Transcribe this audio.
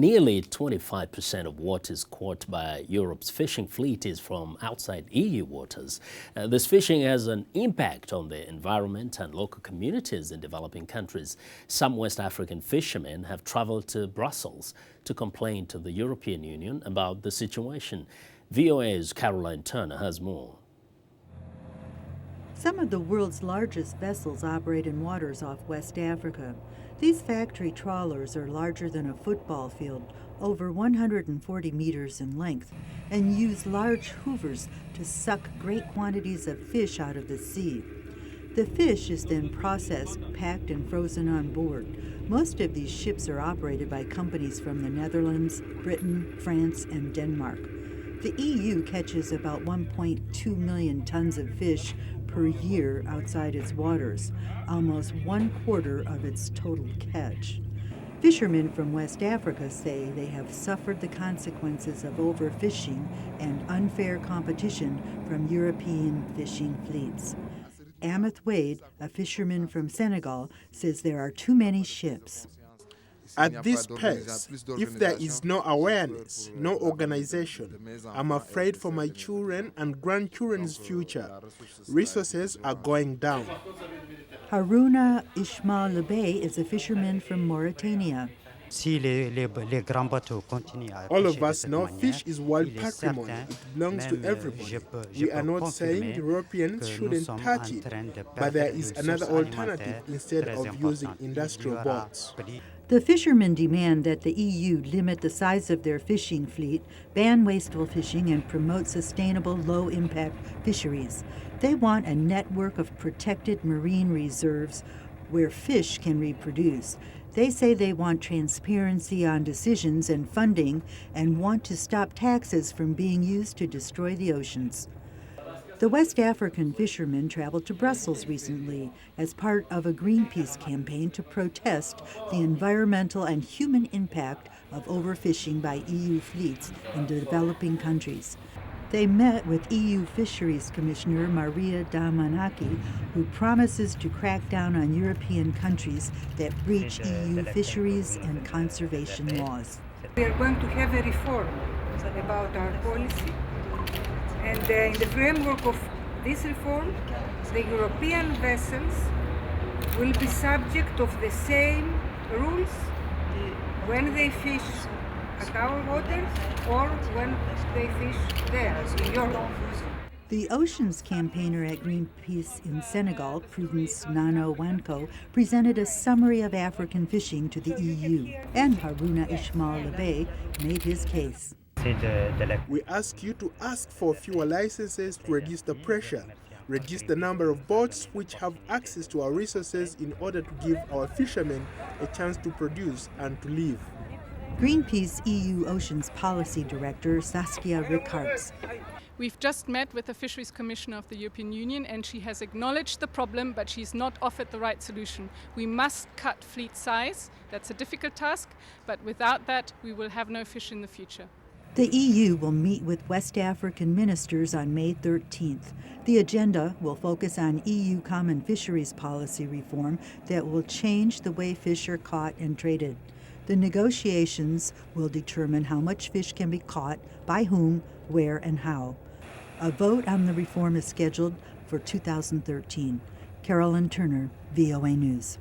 Nearly 25% of waters caught by Europe's fishing fleet is from outside EU waters. This fishing has an impact on the environment and local communities in developing countries. Some West African fishermen have traveled to Brussels to complain to the European Union about the situation. VOA's Carolyn has more. Some of the world's largest vessels operate in waters off West Africa. These factory trawlers are larger than a football field, over 140 meters in length, and use large hoovers to suck great quantities of fish out of the sea. The fish is then processed, packed, and frozen on board. Most of these ships are operated by companies from the Netherlands, Britain, France, and Denmark. The EU catches about 1.2 million tons of fish per year outside its waters, almost 1/4 of its total catch. Fishermen from West Africa say they have suffered the consequences of overfishing and unfair competition from European fishing fleets. Amith Wade, a fisherman from Senegal, says there are too many ships. At this pace, if there is no awareness, no organization, I'm afraid for my children and grandchildren's future. Resources are going down. Haruna Ismail Lebe is a fisherman from Mauritania. All of us know fish is world patrimony. It belongs to everybody. We are not saying Europeans shouldn't touch it, but there is another alternative instead of using industrial boats. The fishermen demand that the EU limit the size of their fishing fleet, ban wasteful fishing, and promote sustainable, low-impact fisheries. They want a network of protected marine reserves where fish can reproduce. They say they want transparency on decisions and funding and want to stop taxes from being used to destroy the oceans. The West African fishermen traveled to Brussels recently as part of a Greenpeace campaign to protest the environmental and human impact of overfishing by EU fleets in developing countries. They met with EU Fisheries Commissioner Maria Damanaki, who promises to crack down on European countries that breach EU fisheries and conservation laws. We are going to have a reform about our policy. And in the framework of this reform, the European vessels will be subject of the same rules when they fish at our waters or when they fish there in Europe. The oceans campaigner at Greenpeace in Senegal, Prudence Nano Wanko, presented a summary of African fishing to the EU, and Haruna Ismail Lebe made his case. We ask you to ask for fewer licenses to reduce the pressure, reduce the number of boats which have access to our resources in order to give our fishermen a chance to produce and to live. Greenpeace EU Oceans Policy Director Saskia Rickards. We've just met with the Fisheries Commissioner of the European Union, and she has acknowledged the problem, but she's not offered the right solution. We must cut fleet size. That's a difficult task, but without that, we will have no fish in the future. The EU will meet with West African ministers on May 13th. The agenda will focus on EU common fisheries policy reform that will change the way fish are caught and traded. The negotiations will determine how much fish can be caught, by whom, where, and how. A vote on the reform is scheduled for 2013. Carolyn Turner, VOA News.